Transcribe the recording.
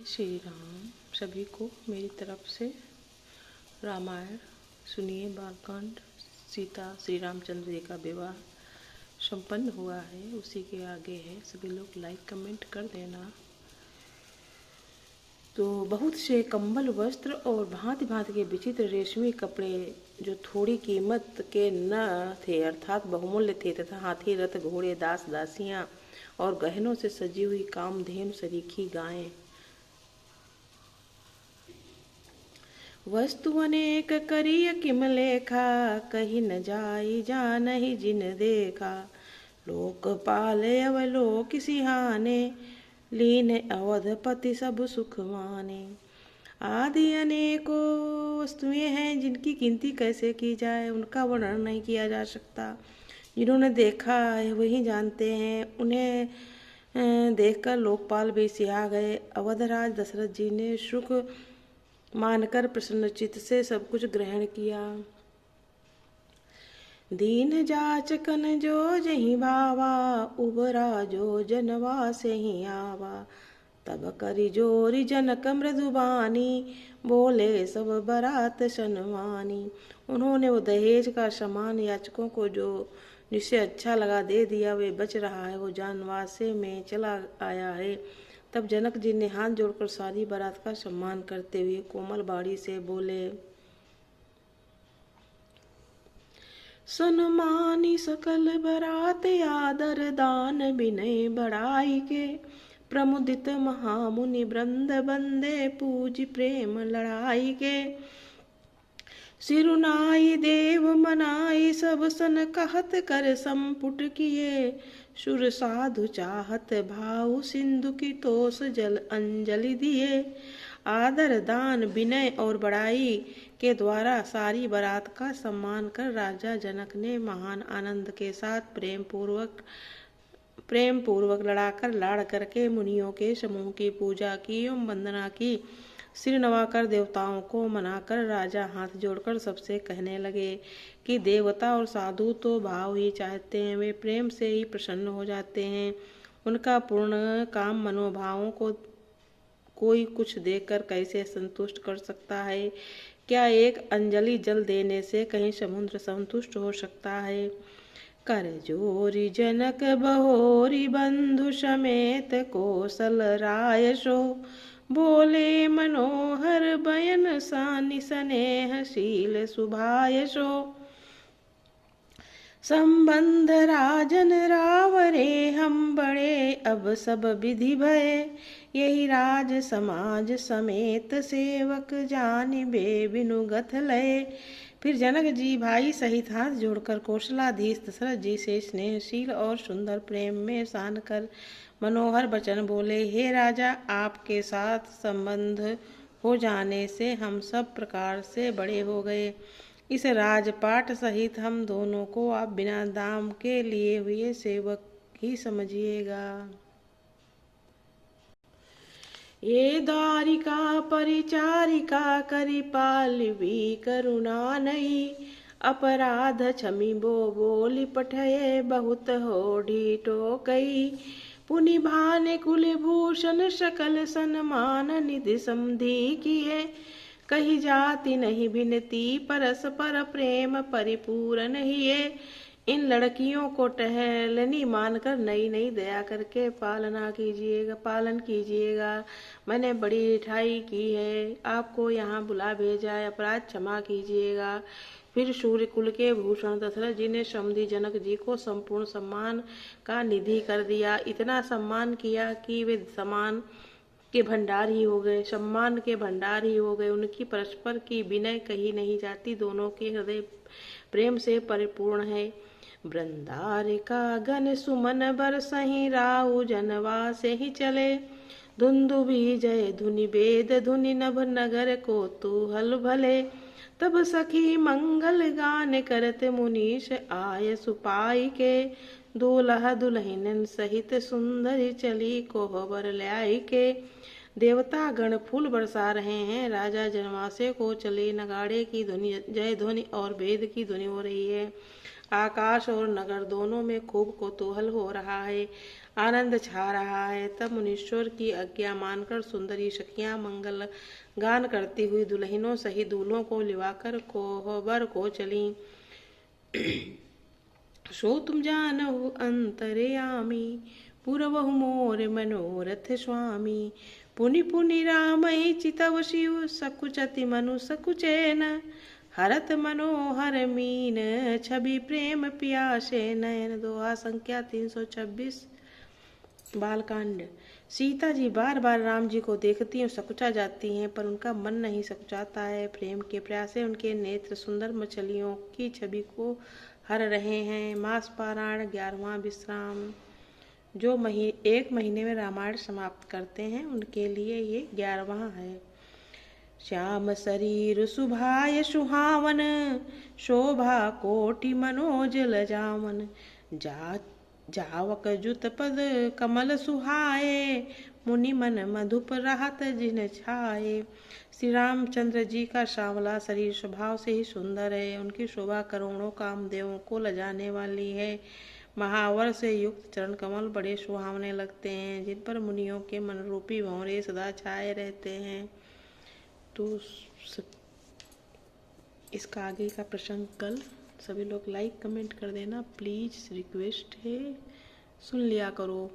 श्री राम। सभी को मेरी तरफ से रामायण सुनिए। बालकांड सीता श्री रामचंद्र जी का विवाह संपन्न हुआ है, उसी के आगे है। सभी लोग लाइक कमेंट कर देना। तो बहुत से कंबल, वस्त्र और भांति भांति के विचित्र रेशमी कपड़े जो थोड़ी कीमत के न थे अर्थात बहुमूल्य थे, तथा हाथी, रथ, घोड़े, दास दासियां और गहनों से सजी हुई कामधेनु सरीखी गायें, वस्तु अनेक करिय किम लेखा, कही न जाई जानहि जिन देखा। लोकपाल अवलोक सिहाने, लीन अवधपति सब सुख माने। आदि अनेकों वस्तुएं हैं जिनकी गिनती कैसे की जाए, उनका वर्णन नहीं किया जा सकता। जिन्होंने देखा है वही जानते हैं। उन्हें देखकर लोकपाल भी सिहा गए। अवधराज दशरथ जी ने सुख मानकर प्रसन्नचित्त से सब कुछ ग्रहण किया। दीन जाचकन जो जहि भावा, उबरा जो जनवा से ही आवा। तब करि जोरी जनक मृदुबानी, बोले सब बरात सनमानी। उन्होंने वो दहेज का सामान याचकों को जो जिसे अच्छा लगा दे दिया। वे बच रहा है, वो जानवासे में चला आया है। तब जनक जी ने हाथ जोड़कर सारी बारात का सम्मान करते हुए कोमल बाड़ी से बोले, सन्मानी सकल बरात आदर दान विनय बड़ाई के। प्रमुदित महामुनि वृंद बंदे पूज प्रेम लड़ाई के। सिरुनाई देव मनाई सब सन कहत कर संपुट किए। सुर साधु चाहत भाव सिंधु की तोस जल अंजलि दिए। आदर दान विनय और बड़ाई के द्वारा सारी बारात का सम्मान कर राजा जनक ने महान आनंद के साथ प्रेम पूर्वक लड़ाकर लाड़ करके मुनियों के समूह की पूजा की एवं वंदना की। सिर नवाकर देवताओं को मनाकर राजा हाथ जोड़कर सबसे कहने लगे कि देवता और साधु तो भाव ही चाहते हैं, वे प्रेम से ही प्रसन्न हो जाते हैं। उनका पूर्ण काम मनोभावों को कोई कुछ देकर कैसे संतुष्ट कर सकता है? क्या एक अंजलि जल देने से कहीं समुद्र संतुष्ट हो सकता है? कर जोरी जनक बहोरी बंधु समेत कौशल राय सो। बोले मनोहर बयन सानि स्नेहशील सुभाय सो। संबंध राजन रावरे हम बड़े अब सब विधि भय। यही राज समाज समेत सेवक जानिबे बिनुगत लय। फिर जनक जी भाई सहित हाथ जोड़कर कौशलाधीश दशरथ जी से स्नेहशील और सुंदर प्रेम में सान कर मनोहर वचन बोले, हे राजा, आपके साथ संबंध हो जाने से हम सब प्रकार से बड़े हो गए। इस राजपाट सहित हम दोनों को आप बिना दाम के लिए हुए सेवक ही समझिएगा। ये द्वारिका परिचारिका करि पालिबी करुणा नहीं। अपराध क्षमी बो बोली पठये बहुत हो ढीठो कई। पुनि भाने कुल भूषण सकल सन्मान निधि समधि किए। कही जाति नहीं भिन्नती परस्पर प्रेम परिपूर्ण हिये। इन लड़कियों को टहलनी मानकर नई नई दया करके पालन कीजिएगा। मैंने बड़ी ढिठाई की है, आपको यहाँ बुला भेजा है, अपराध क्षमा कीजिएगा। फिर सूर्य कुल के भूषण दशरथ जी ने समधी जनक जी को संपूर्ण सम्मान का निधि कर दिया। इतना सम्मान किया कि वे सम्मान के भंडार ही हो गए। उनकी परस्पर की विनय कही नहीं जाती। दोनों के हृदय प्रेम से परिपूर्ण है। वृंदारिका गण सुमन बरसहि राहु जनवा से ही चले। धुंधुभि जय धुनि वेद धुनि नभ नगर को तूहल भले। तब सखी मंगल गान करत मुनीश आय सुपाई के। दूल्हा दुल्हन सहित सुंदरी चली कोहबर ल्याई के। देवता गण फूल बरसा रहे हैं। राजा जनवासे को चले नगाड़े की ध्वनि, जय ध्वनि और वेद की ध्वनि हो रही है। आकाश और नगर दोनों में खूब कौतूहल हो रहा है। आनंद छा रहा है। तब मुनीश्वर की आज्ञा मानकर सुंदरी सखियां मंगल गान करती हुई दुल्हनों सहित दूल्हों को लिवाकर कोहबर को चली। सो तुम जानहु अंतरयामी, पूरवहु मोर मनोरथ स्वामी। पुनि पुनि राम चितव शिव, सकुचति मनु सकुचैन। हरत मनोहर मीन, छवि प्रेम पियासे नयन। दोहा संख्या 326। बालकांड। सीता जी बार बार राम जी को देखती और सकुचा जाती हैं, पर उनका मन नहीं सकुचाता है। प्रेम के प्यासे उनके नेत्र सुंदर मछलियों की छवि को हर रहे हैं। मास पारायण 11वां विश्राम। जो एक महीने में रामायण समाप्त करते हैं उनके लिए ये 11वां है। श्याम शरीर सुभाय सुहावन, शोभा कोटि मनोज लजावन। जावक जुत पद कमल सुहाए, मुनि मन मधुप रहत जिन छाए। श्री रामचंद्र जी का सांवला शरीर स्वभाव से ही सुंदर है। उनकी शोभा करोड़ों कामदेवों को लजाने वाली है। महावर से युक्त चरण कमल बड़े सुहावने लगते हैं, जिन पर मुनियों के मनरूपी भंवरे सदा छाए रहते हैं। तो इसका आगे का प्रसंग कल। सभी लोग लाइक कमेंट कर देना प्लीज़, रिक्वेस्ट है, सुन लिया करो।